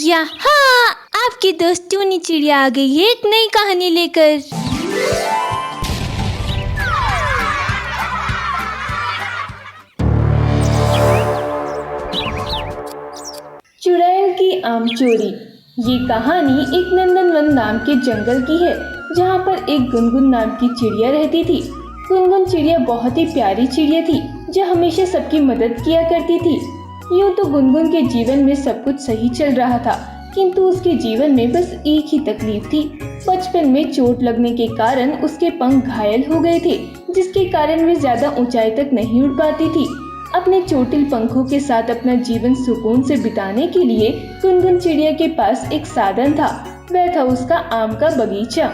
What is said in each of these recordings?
यहाँ आपके दोस्त टूनी चिड़िया आ गई है एक नई कहानी लेकर। चुड़ैल की आम चोरी। ये कहानी एक नंदनवन नाम के जंगल की है, जहाँ पर एक गुनगुन नाम की चिड़िया रहती थी। गुनगुन चिड़िया बहुत ही प्यारी चिड़िया थी, जो हमेशा सबकी मदद किया करती थी। यूँ तो गुनगुन के जीवन में सब कुछ सही चल रहा था, किंतु उसके जीवन में बस एक ही तकलीफ थी। बचपन में चोट लगने के कारण उसके पंख घायल हो गए थे, जिसके कारण वे ज्यादा ऊंचाई तक नहीं उड़ पाती थी। अपने चोटिल पंखों के साथ अपना जीवन सुकून से बिताने के लिए गुनगुन चिड़िया के पास एक साधन था। वह था उसका आम का बगीचा।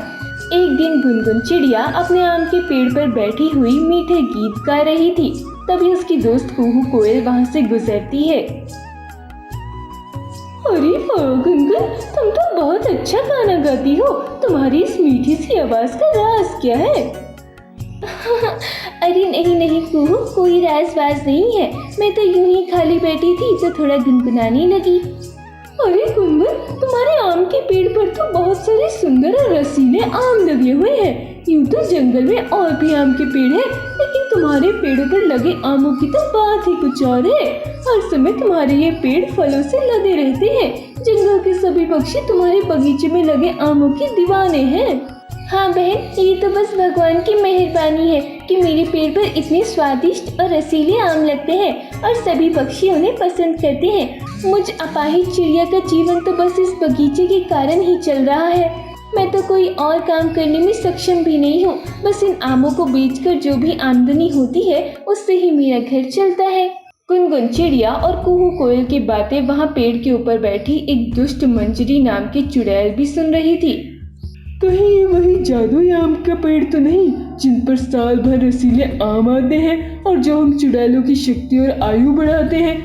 एक दिन गुनगुन चिड़िया अपने आम के पेड़ पर बैठी हुई मीठे गीत गा रही थी। तभी उसकी दोस्त कुहू कोयल वहाँ से गुजरती है। अरे वाह गुनगुन, तुम तो बहुत अच्छा गाना गाती हो। तुम्हारी इस मीठी सी आवाज का राज क्या है? अरे नहीं कुहू, कोई राज वाज नहीं है। मैं तो यूं ही खाली बैठी थी तो थोड़ा गुनगुनाने लगी। अरे गुनगुन, तुम्हारे आम के पेड़ पर तो बहुत सारे सुंदर और रसीले आम लगे हुए हैं। यूं तो जंगल में और भी आम के पेड़ हैं, लेकिन तुम्हारे पेड़ों पर लगे आमों की तो बात ही कुछ और है। हर समय तुम्हारे ये पेड़ फलों से लदे रहते हैं। जंगल के सभी पक्षी तुम्हारे बगीचे में लगे आमों के दीवाने हैं। हाँ बहन, ये तो बस भगवान की मेहरबानी है कि मेरे पेड़ पर इतने स्वादिष्ट और रसीले आम लगते हैं और सभी पक्षी उन्हें पसंद करते हैं। मुझ अपाहिज चिड़िया का जीवन तो बस इस बगीचे के कारण ही चल रहा है। मैं तो कोई और काम करने में सक्षम भी नहीं हूँ। बस इन आमों को बेचकर जो भी आमदनी होती है उससे ही मेरा घर चलता है। गुनगुन चिड़िया और कुहू कोयल की बातें वहाँ पेड़ के ऊपर बैठी एक दुष्ट मंजरी नाम की चुड़ैल भी सुन रही थी। कहीं ये वही जादुई आम का पेड़ तो नहीं, जिन पर साल भर रसीले आम आते हैं और जो हम चुड़ैलों की शक्ति और आयु बढ़ाते हैं?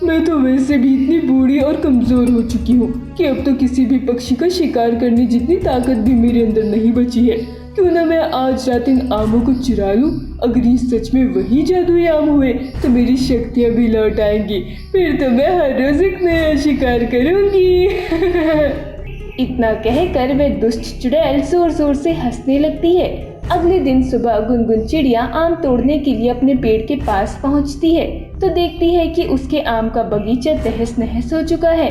मैं तो वैसे भी इतनी बूढ़ी और कमजोर हो चुकी हूँ कि अब तो किसी भी पक्षी का शिकार करने जितनी ताकत भी मेरे अंदर नहीं बची है। क्यों ना मैं आज रात इन आमों को चुरा लूं? अगर ये सच में वही जादुई आम हुए तो मेरी शक्तियाँ भी लौट आएंगी। फिर तो मैं हर रोज एक नया शिकार करूंगी। इतना कहकर वह दुष्ट चुड़ैल जोर जोर से हंसने लगती है। अगले दिन सुबह गुनगुन चिड़िया आम तोड़ने के लिए अपने पेड़ के पास पहुंचती है तो देखती है कि उसके आम का बगीचा तहस नहस हो चुका है।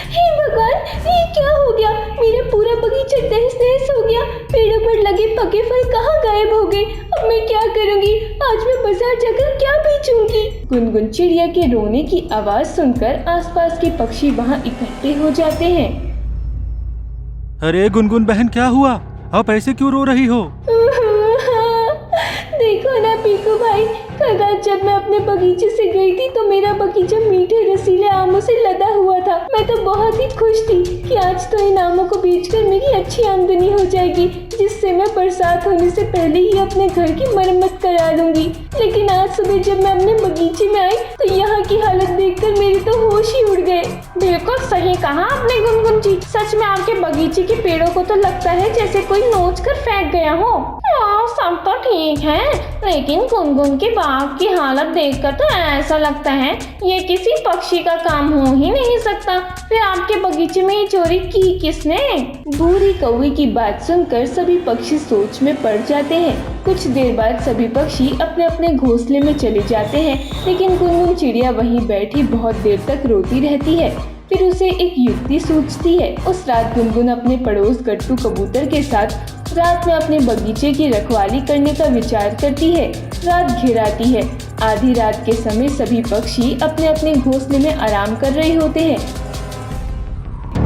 हे भगवान, ये क्या हो गया? मेरा पूरा बगीचा तहस नहस हो गया। पेड़ों पर लगे पके फल कहाँ गायब हो गए? अब मैं क्या करूँगी? आज मैं बाजार जाकर क्या बेचूंगी? गुनगुन चिड़िया के रोने की आवाज सुनकर आसपास के पक्षी वहाँ इकट्ठे हो जाते हैं। अरे गुनगुन बहन, क्या हुआ? आप ऐसे क्यों रो रही हो? देखो ना पीकू भाई, कल रात जब मैं अपने बगीचे से गई थी तो मेरा बगीचा मीठे रसीले आमों से लदा हुआ था। मैं तो बहुत ही खुश थी कि आज तो इन आमों को बेचकर मेरी अच्छी आमदनी हो जाएगी, जिससे मैं बरसात होने से पहले ही अपने घर की मरम्मत करा लूंगी। लेकिन आज सुबह जब मैं अपने बगीचे में आई तो यहाँ की हालत देखकर मेरे तो होश ही उड़ गए। बिल्कुल सही कहा आपने गुनगुन जी, सच में आपके बगीचे के पेड़ों को तो लगता है जैसे कोई नोच कर फेंक गया हो। सब तो ठीक है, लेकिन गुनगुन के बाग की हालत देखकर तो ऐसा लगता है ये किसी पक्षी का काम हो ही नहीं सकता। फिर आपके बगीचे में ये चोरी की किसने? बूढ़ी कौवे की बात सुनकर सभी पक्षी सोच में पड़ जाते हैं। कुछ देर बाद सभी पक्षी अपने अपने घोंसले में चले जाते हैं, लेकिन गुनगुन चिड़िया वहीं बैठी बहुत देर तक रोती रहती है। फिर उसे एक युक्ति सूझती है। उस रात गुनगुन अपने पड़ोस गट्टू कबूतर के साथ रात में अपने बगीचे की रखवाली करने का विचार करती है। रात घिर आती है। आधी रात के समय सभी पक्षी अपने अपने घोंसले में आराम कर रहे होते हैं।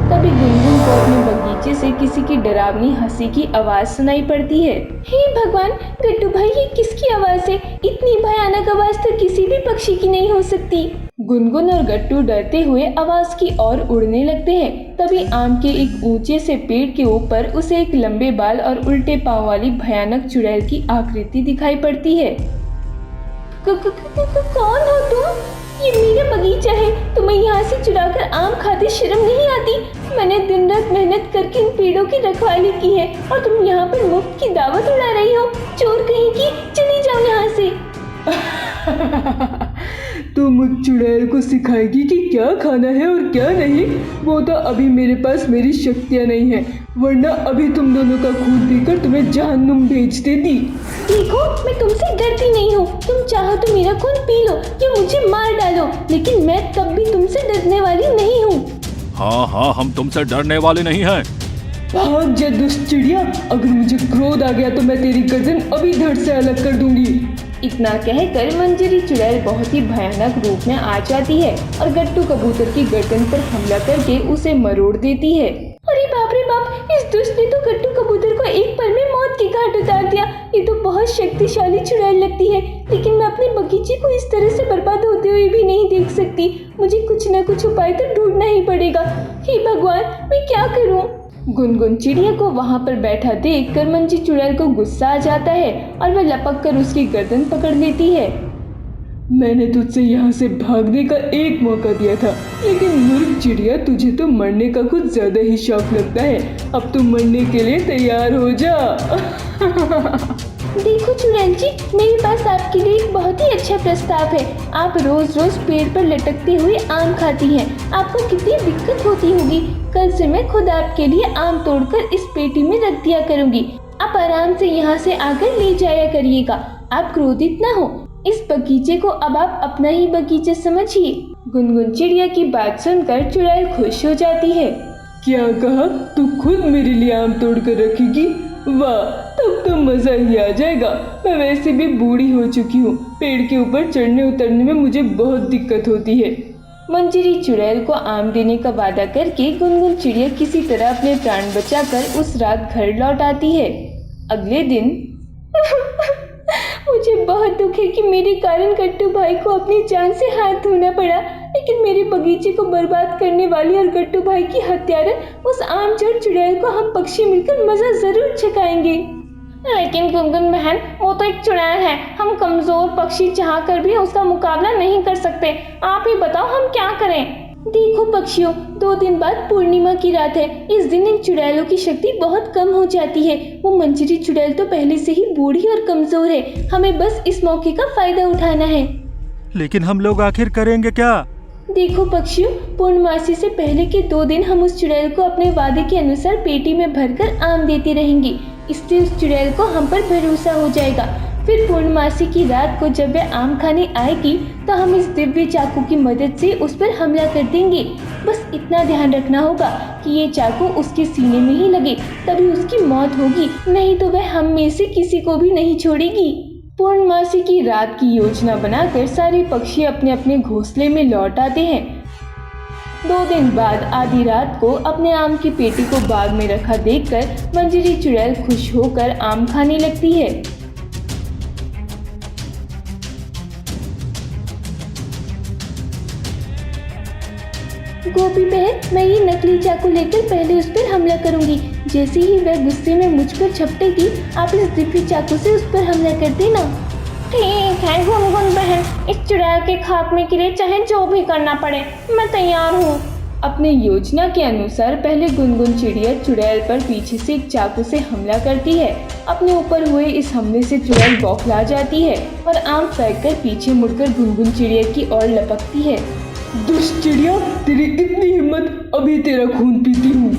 तभी गुनगुन को अपने बगीचे से किसी की डरावनी हंसी की आवाज सुनाई पड़ती है। हे भगवान, गट्टू भाई, ये किसकी आवाज है? इतनी भयानक आवाज तो किसी भी पक्षी की नहीं हो सकती। गुनगुन और गट्टू डरते हुए आवाज की ओर उड़ने लगते हैं। तभी आम के एक ऊंचे से पेड़ के ऊपर उसे एक लंबे बाल और उल्टे पांव वाली भयानक चुड़ैल की आकृति दिखाई पड़ती है। कौन हो तुम? ये मेरा बगीचा है, तुम्हें यहाँ से चुराकर आम खाते शर्म नहीं आती? मैंने दिन रात मेहनत करके इन पेड़ों की रखवाली की है और तुम यहाँ पर मुफ्त की दावत उड़ा रही हो। चोर कहीं की, चली जाओ यहाँ से। तू मुझ चुड़ैल को सिखाएगी कि क्या खाना है और क्या नहीं? वो तो अभी मेरे पास मेरी शक्तियाँ नहीं है, वरना अभी तुम दोनों का खून पीकर तुम्हें जहन्नुम भेज देती। देखो, मैं तुमसे डरती नहीं हूँ। तुम चाहो तो मेरा खून पी लो या मुझे मार डालो, लेकिन मैं कब भी तुमसे डरने वाली नहीं हूँ। हाँ हाँ, हम तुमसे डरने वाले नहीं हैं। भाग जा दुष्ट चिड़िया, अगर मुझे क्रोध आ गया तो मैं तेरी गर्दन अभी धड़ से अलग कर दूंगी। इतना कहकर मंजरी चुड़ैल बहुत ही भयानक रूप में आ जाती है और गट्टू कबूतर की गर्दन पर हमला करके उसे मरोड़ देती है। अरे बाप रे बाप, इस दुष्ट ने तो गट्टू कबूतर को एक पल में मौत की घाट उतार दिया। ये तो बहुत शक्तिशाली चुड़ैल लगती है, लेकिन मैं अपने बगीचे को इस तरह से बर्बाद होते हुए भी नहीं देख सकती। मुझे कुछ न कुछ उपाय तो ढूंढना ही पड़ेगा। हे भगवान, मैं क्या करूं? गुनगुन चिड़िया को वहाँ पर बैठा देखकर मंजी चुड़ैल को गुस्सा आ जाता है और वह लपक कर उसकी गर्दन पकड़ लेती है। मैंने तुझसे यहाँ से भागने का एक मौका दिया था, लेकिन मूर्ख चिड़िया, तुझे तो मरने का कुछ ज्यादा ही शौक लगता है। अब तुम मरने के लिए तैयार हो जा। देखो चुड़ैल जी, मेरे पास आपके लिए एक बहुत ही अच्छा प्रस्ताव है। आप रोज रोज पेड़ पर लटकते हुए आम खाती हैं, आपको कितनी दिक्कत होती होगी। कल से मैं खुद आपके लिए आम तोड़कर इस पेटी में रख दिया करूँगी। आप आराम से यहाँ से आकर ले जाया करिएगा। आप क्रोधित न हो। इस बगीचे को अब आप अपना ही बगीचा समझिए। गुनगुन चिड़िया की बात सुनकर चुड़ैल खुश हो जाती है। क्या कहा? तू खुद मेरे लिए आम तोड़ कर रखेगी? वाह, तब तो मजा ही आ जाएगा। मैं वैसे भी बूढ़ी हो चुकी हूँ, पेड़ के ऊपर चढ़ने उतरने में मुझे बहुत दिक्कत होती है। मंजरी चुड़ैल को आम देने का वादा करके गुनगुन चिड़िया किसी तरह अपने प्राण बचाकर उस रात घर लौट आती है। अगले दिन मुझे बहुत दुख है कि मेरे कारण गट्टू भाई को अपनी जान से हाथ धोना पड़ा, लेकिन मेरे बगीचे को बर्बाद करने वाली और गट्टू भाई की हत्यारन उस आमचोर चुड़ैल को हम पक्षी मिलकर मजा जरूर चखाएंगे। लेकिन गुनगुन बहन, वो तो एक चुड़ैल है। हम कमजोर पक्षी चाह कर भी उसका मुकाबला नहीं कर सकते। आप ही बताओ हम क्या करें? देखो पक्षियों, 2 दिन बाद पूर्णिमा की रात है। इस दिन इन चुड़ैलों की शक्ति बहुत कम हो जाती है। वो मंजरी चुड़ैल तो पहले से ही बूढ़ी और कमजोर है। हमें बस इस मौके का फायदा उठाना है। लेकिन हम लोग आखिर करेंगे क्या? देखो पक्षियों, पूर्णमासी से पहले के 2 दिन हम उस चुड़ैल को अपने वादे के अनुसार पेटी में भरकर आम देते रहेंगे। इससे उस चुड़ैल को हम पर भरोसा हो जाएगा। फिर पूर्णमासी की रात को जब वह आम खाने आएगी तो हम इस दिव्य चाकू की मदद से उस पर हमला कर देंगे। बस इतना ध्यान रखना होगा कि ये चाकू उसके सीने में ही लगे, तभी उसकी मौत होगी, नहीं तो वह हम में से किसी को भी नहीं छोड़ेगी। पूर्णमासी की रात की योजना बनाकर सारे पक्षी अपने अपने घोंसले में लौट आते हैं। 2 दिन बाद आधी रात को अपने आम की पेटी को बाग में रखा देखकर मंजरी चुड़ैल खुश होकर आम खाने लगती है। गोपी बहन, मैं ये नकली चाकू लेकर पहले उस पर हमला करूंगी। जैसे ही वह गुस्से में मुझ पर झपटेगी, आप इस दिव्य चाकू से उस पर हमला कर देना। ठीक है गुनगुन बहन, इस चुड़ैल के खात्मे के लिए चाहे जो भी करना पड़े, मैं तैयार हूँ। अपने योजना के अनुसार पहले गुनगुन चिड़िया चुड़ैल पर पीछे से एक चाकू से हमला करती है। अपने ऊपर हुए इस हमले से चुड़ैल बौखला जाती है और आम फेंककर पीछे मुड़कर गुनगुन चिड़िया की ओर लपकती है। दुष्ट चिड़िया, तेरी इतनी हिम्मत, अभी तेरा खून पीती हूँ।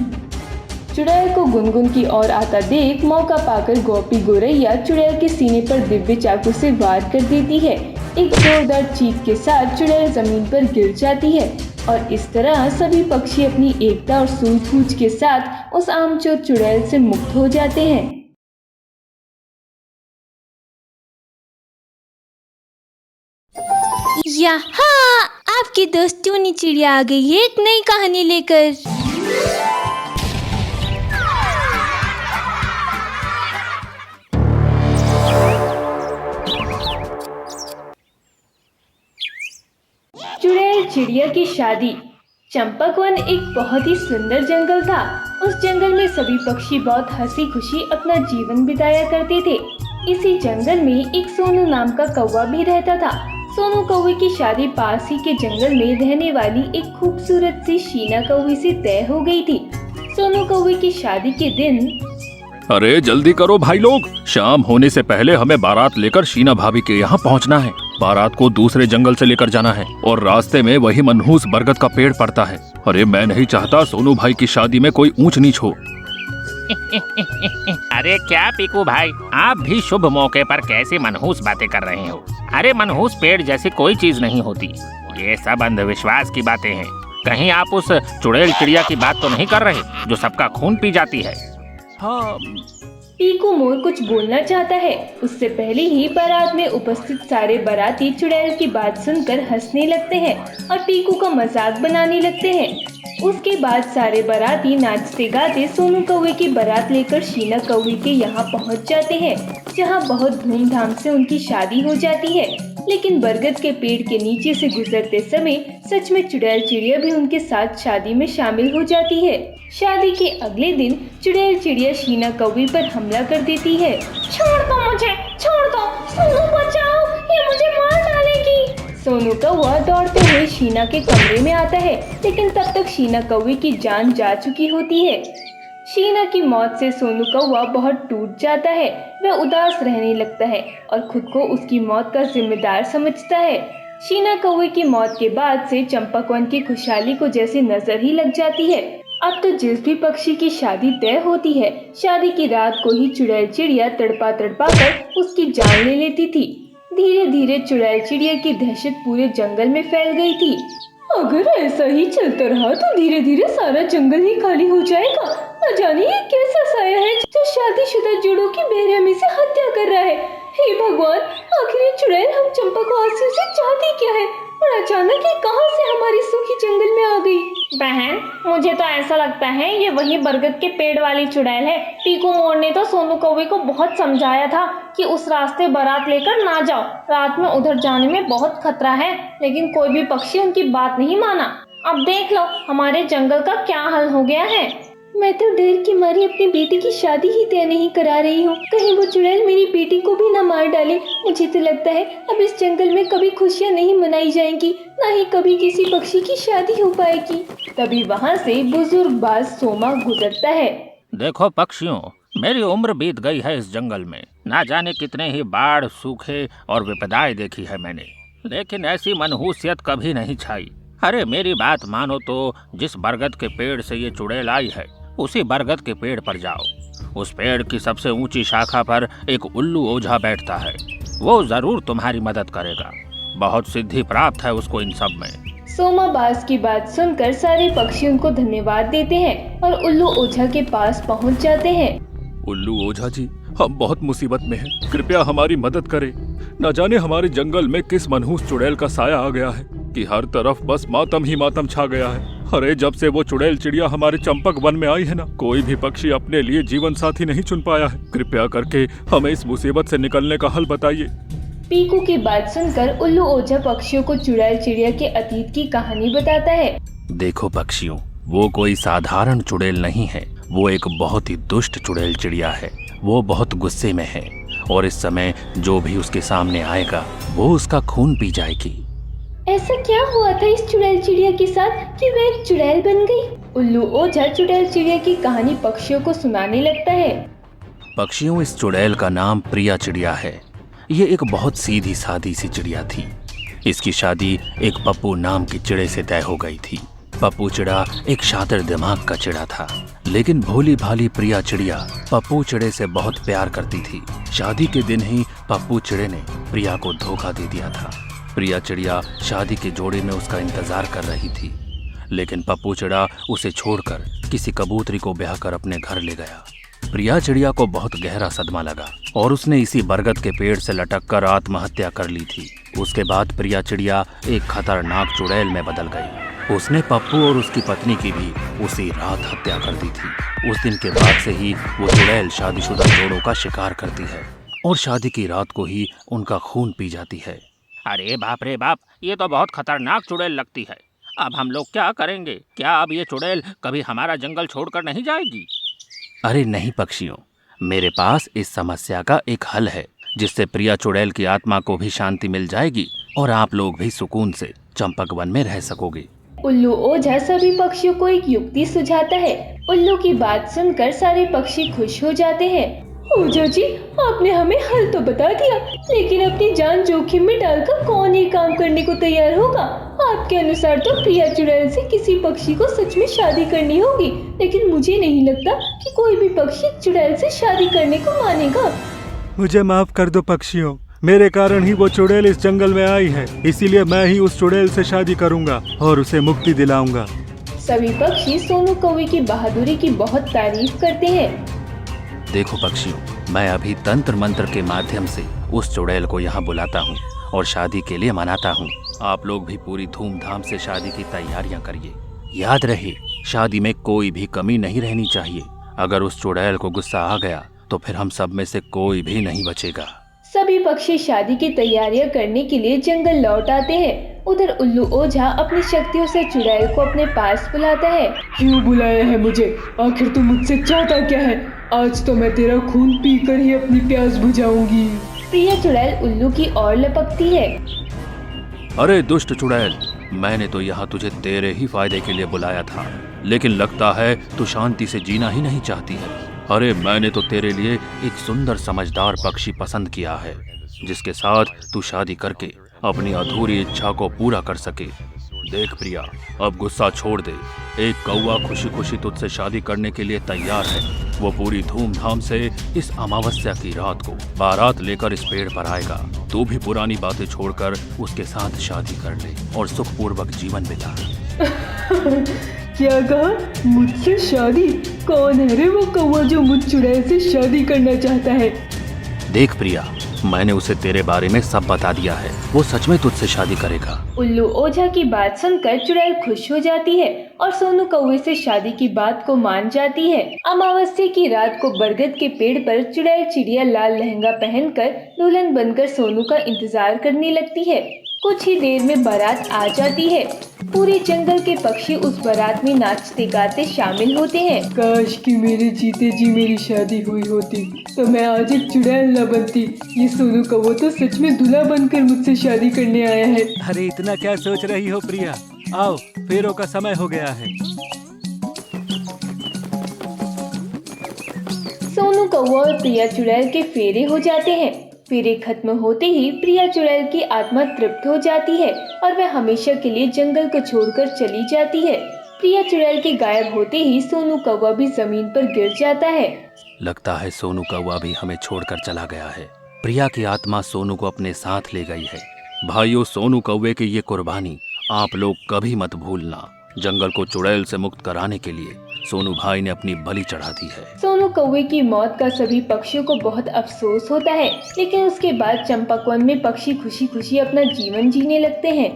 चुड़ैल को गुनगुन की ओर आता देख मौका पाकर गोपी गोरैया चुड़ैल के सीने पर दिव्य चाकू से वार कर देती है। एक जोरदार चीख के साथ चुड़ैल जमीन पर गिर जाती है और इस तरह सभी पक्षी अपनी एकता और सूझबूझ के साथ उस आमचोर चुड़ैल से मुक्त हो जाते हैं। यहाँ आपकी दोस्त टूनी चिड़िया आ गई है एक नई कहानी लेकर। चुड़ैल चिड़िया की शादी। चंपकवन एक बहुत ही सुंदर जंगल था। उस जंगल में सभी पक्षी बहुत हंसी खुशी अपना जीवन बिताया करते थे। इसी जंगल में एक सोनू नाम का कौवा भी रहता था। सोनू कौवे की शादी पास ही के जंगल में रहने वाली एक खूबसूरत सी शीना कौवे से तय हो गई थी। सोनू कौवे की शादी के दिन, अरे जल्दी करो भाई लोग, शाम होने से पहले हमें बारात लेकर शीना भाभी के यहाँ पहुँचना है। बारात को दूसरे जंगल से लेकर जाना है और रास्ते में वही मनहूस बरगद का पेड़ पड़ता है। अरे मैं नहीं चाहता सोनू भाई की शादी में कोई ऊंच नीच हो। अरे क्या पीकू भाई, आप भी शुभ मौके पर कैसे मनहूस बातें कर रहे हो। अरे मनहूस पेड़ जैसी कोई चीज नहीं होती, ये सब अंधविश्वास की बातें हैं। कहीं आप उस चुड़ैल चिड़िया की बात तो नहीं कर रहे जो सबका खून पी जाती है। हाँ, पीकू मोर कुछ बोलना चाहता है, उससे पहले ही बारात में उपस्थित सारे बाराती चुड़ैल की बात सुनकर हंसने लगते हैं और पीकू का मजाक बनाने लगते हैं। उसके बाद सारे बाराती नाचते गाते सोनू कौवे की बारात लेकर शीना कौवे के यहाँ पहुँच जाते हैं, जहाँ बहुत धूमधाम से उनकी शादी हो जाती है। लेकिन बरगद के पेड़ के नीचे से गुजरते समय सच में चुड़ैल चिड़िया भी उनके साथ शादी में शामिल हो जाती है। शादी के अगले दिन चुड़ैल चिड़िया शीना कौवे पर हमला कर देती है। छोड़ दो मुझे, छोड़ दो, सोनू बचाओ, ये मुझे मार डालेगी। सोनू कौवा दौड़ते हुए शीना के कमरे में आता है, लेकिन तब तक शीना कौवे की जान जा चुकी होती है। शीना की मौत से सोनू कौवा बहुत टूट जाता है। वह उदास रहने लगता है और खुद को उसकी मौत का जिम्मेदार समझता है। शीना कौवे की मौत के बाद से चंपकवन की खुशहाली को जैसे नजर ही लग जाती है। अब तो जिस भी पक्षी की शादी तय होती है, शादी की रात को ही चुड़ैल चिड़िया तड़पा तड़पा कर उसकी जान ले लेती थी। धीरे धीरे चुड़ैल चिड़िया की दहशत पूरे जंगल में फैल गई थी। अगर ऐसा ही चलता रहा तो धीरे धीरे सारा जंगल ही खाली हो जाएगा। न जाने ये कैसा साया है जो शादीशुदा जोड़ों की बेरहमी से हत्या कर रहा है। हे भगवान, आखिर ये चुड़ैल हम चंपकवासियों से चाहती क्या है और अचानक ये कहां से हमारी सूखी जंगल में आ गई। बहन, मुझे तो ऐसा लगता है ये वही बरगद के पेड़ वाली चुड़ैल है। पीकू मोर ने तो सोनू कौवे को बहुत समझाया था कि उस रास्ते बारात लेकर ना जाओ, रात में उधर जाने में बहुत खतरा है, लेकिन कोई भी पक्षी उनकी बात नहीं माना। अब देख लो हमारे जंगल का क्या हाल हो गया है। मैं तो डर की मारी अपनी बेटी की शादी ही तय नहीं करा रही हूँ, कहीं वो चुड़ैल मेरी बेटी को भी न मार डाले। मुझे तो लगता है अब इस जंगल में कभी खुशियाँ नहीं मनाई जाएंगी, न ही कभी किसी पक्षी की शादी हो पाएगी। तभी वहाँ से बुजुर्ग बाज सोमा गुजरता है। देखो पक्षियों, मेरी उम्र बीत गई है इस जंगल में, ना जाने कितने ही बाढ़, सूखे और विपदाएं देखी है मैंने, लेकिन ऐसी मनहूसियत कभी नहीं छाई। अरे मेरी बात मानो तो जिस बरगद के पेड़ से ये चुड़ैल आई है उसी बरगद के पेड़ पर जाओ। उस पेड़ की सबसे ऊंची शाखा पर एक उल्लू ओझा बैठता है, वो जरूर तुम्हारी मदद करेगा। बहुत सिद्धि प्राप्त है उसको इन सब में। सोमा बाज की बात सुनकर सारे पक्षी उनको धन्यवाद देते हैं और उल्लू ओझा के पास पहुंच जाते हैं। उल्लू ओझा जी, हम बहुत मुसीबत में हैं, कृपया हमारी मदद करें। न जाने हमारे जंगल में किस मनहूस चुड़ैल का साया आ गया है कि हर तरफ बस मातम ही मातम छा गया है। अरे जब से वो चुड़ैल चिड़िया हमारे चंपक वन में आई है ना, कोई भी पक्षी अपने लिए जीवन साथी नहीं चुन पाया है। कृपया करके हमें इस मुसीबत से निकलने का हल बताइए। पीकू की बात सुनकर उल्लू ओझा पक्षियों को चुड़ैल चिड़िया के अतीत की कहानी बताता है। देखो पक्षियों, वो कोई साधारण चुड़ैल नहीं है, वो एक बहुत ही दुष्ट चुड़ैल चिड़िया है। वो बहुत गुस्से में है और इस समय जो भी उसके सामने आएगा वो उसका खून पी जाएगी। ऐसा क्या हुआ था इस चुड़ैल चिड़िया के साथ कि वह एक चुड़ैल बन गई? उल्लू ओझा चुड़ैल चिड़िया की कहानी पक्षियों को सुनाने लगता है। पक्षियों, इस चुड़ैल का नाम प्रिया चिड़िया है। ये एक बहुत सीधी सादी सी चिड़िया थी। इसकी शादी एक पप्पू नाम की चिड़े से तय हो गई थी। पप्पू चिड़ा एक शातिर दिमाग का चिड़ा था, लेकिन भोली भाली प्रिया चिड़िया पप्पू चिड़े से बहुत प्यार करती थी। शादी के दिन ही पप्पू चिड़े ने प्रिया को धोखा दे दिया था। प्रिया चिड़िया शादी के जोड़े में उसका इंतजार कर रही थी, लेकिन पप्पू चिड़ा उसे छोड़कर किसी कबूतरी को ब्याह कर अपने घर ले गया। प्रिया चिड़िया को बहुत गहरा सदमा लगा और उसने इसी बरगद के पेड़ से लटक कर आत्महत्या कर ली थी। उसके बाद प्रिया चिड़िया एक खतरनाक चुड़ैल में बदल गई। उसने पप्पू और उसकी पत्नी की भी उसी रात हत्या कर दी थी। उस दिन के बाद से ही वो चुड़ैल शादीशुदा जोड़ों का शिकार करती है और शादी की रात को ही उनका खून पी जाती है। अरे बाप रे बाप, ये तो बहुत खतरनाक चुड़ैल लगती है। अब हम लोग क्या करेंगे? क्या अब ये चुड़ैल कभी हमारा जंगल छोड़कर नहीं जाएगी? अरे नहीं पक्षियों, मेरे पास इस समस्या का एक हल है, जिससे प्रिया चुड़ैल की आत्मा को भी शांति मिल जाएगी और आप लोग भी सुकून से चंपक वन में रह सकोगे। उल्लू ओझा सभी पक्षियों को एक युक्ति सुझाता है। उल्लू की बात सुनकर सारे पक्षी खुश हो जाते हैं ओझा जी, आपने हमें हल तो बता दिया, लेकिन अपनी जान जोखिम में डालकर कौन ये काम करने को तैयार होगा? आपके अनुसार तो प्रिया चुड़ैल से किसी पक्षी को सच में शादी करनी होगी, लेकिन मुझे नहीं लगता कि कोई भी पक्षी चुड़ैल से शादी करने को मानेगा। मुझे माफ कर दो पक्षियों, मेरे कारण ही वो चुड़ैल इस जंगल में आई है, इसीलिए मैं ही उस चुड़ैल से शादी करूंगा और उसे मुक्ति दिलाऊंगा। सभी पक्षी सोनू कौवे की बहादुरी की बहुत तारीफ करते हैं। देखो पक्षियों, मैं अभी तंत्र मंत्र के माध्यम से उस चुड़ैल को यहाँ बुलाता हूँ और शादी के लिए मनाता हूँ। आप लोग भी पूरी धूमधाम से शादी की तैयारियां करिए। याद रहे, शादी में कोई भी कमी नहीं रहनी चाहिए। अगर उस चुड़ैल को गुस्सा आ गया तो फिर हम सब में से कोई भी नहीं बचेगा। सभी पक्षी शादी की तैयारियां करने के लिए जंगल लौट आते हैं। उधर उल्लू ओझा अपनी शक्तियों से चुड़ैल को अपने पास बुलाता है। क्यों बुलाया है मुझे? आखिर तू मुझसे चाहता क्या है? आज तो मैं तेरा खून पीकर ही अपनी प्यास बुझाऊंगी। प्रिया चुड़ैल उल्लू की ओर लपकती है। अरे दुष्ट चुड़ैल, मैंने तो यहाँ तुझे तेरे ही फायदे के लिए बुलाया था, लेकिन लगता है तू शांति से जीना ही नहीं चाहती है। अरे मैंने तो तेरे लिए एक सुंदर समझदार पक्षी पसंद किया है, जिसके साथ तू शादी करके अपनी अधूरी इच्छा को पूरा कर सके। देख प्रिया, अब गुस्सा छोड़ दे। एक कौवा खुशी खुशी तुझसे शादी करने के लिए तैयार है। वो पूरी धूमधाम से इस अमावस्या की रात को बारात लेकर इस पेड़ पर आएगा। तू भी पुरानी बातें छोड़कर उसके साथ शादी कर ले और सुखपूर्वक जीवन बिता। क्या कहा? मुझसे शादी? कौन है रे वो कौवा जो मुझ चुड़ैल से शादी करना चाहता है? देख प्रिया, मैंने उसे तेरे बारे में सब बता दिया है। वो सच में तुझसे शादी करेगा। उल्लू ओझा की बात सुनकर चुड़ैल खुश हो जाती है और सोनू कौवे से शादी की बात को मान जाती है। अमावस्या की रात को बरगद के पेड़ पर चुड़ैल चिड़िया लाल लहंगा पहनकर दुल्हन बनकर सोनू का इंतजार करने लगती है। कुछ ही देर में बारात आ जाती है। पूरे जंगल के पक्षी उस बारात में नाचते गाते शामिल होते हैं। काश कि मेरे जीते जी मेरी शादी हुई होती तो मैं आज एक चुड़ैल न बनती। ये सोनू कौवा तो सच में दूल्हा बनकर मुझसे शादी करने आया है। अरे इतना क्या सोच रही हो प्रिया? आओ, फेरों का समय हो गया है। सोनू कौवा और प्रिया चुड़ैल के फेरे हो जाते हैं। फेरे खत्म होते ही प्रिया चुड़ैल की आत्मा तृप्त हो जाती है और वह हमेशा के लिए जंगल को छोड़कर चली जाती है। प्रिया चुड़ैल के गायब होते ही सोनू कौवा भी जमीन पर गिर जाता है। लगता है सोनू कौवा भी हमें छोड़कर चला गया है। प्रिया की आत्मा सोनू को अपने साथ ले गई है। भाइयों, सोनू कौवे की ये कुर्बानी आप लोग कभी मत भूलना। जंगल को चुड़ैल से मुक्त कराने के लिए सोनू भाई ने अपनी बलि चढ़ा दी है। सोनू कौवे की मौत का सभी पक्षियों को बहुत अफसोस होता है, लेकिन उसके बाद चंपाकवन में पक्षी खुशी खुशी अपना जीवन जीने लगते हैं।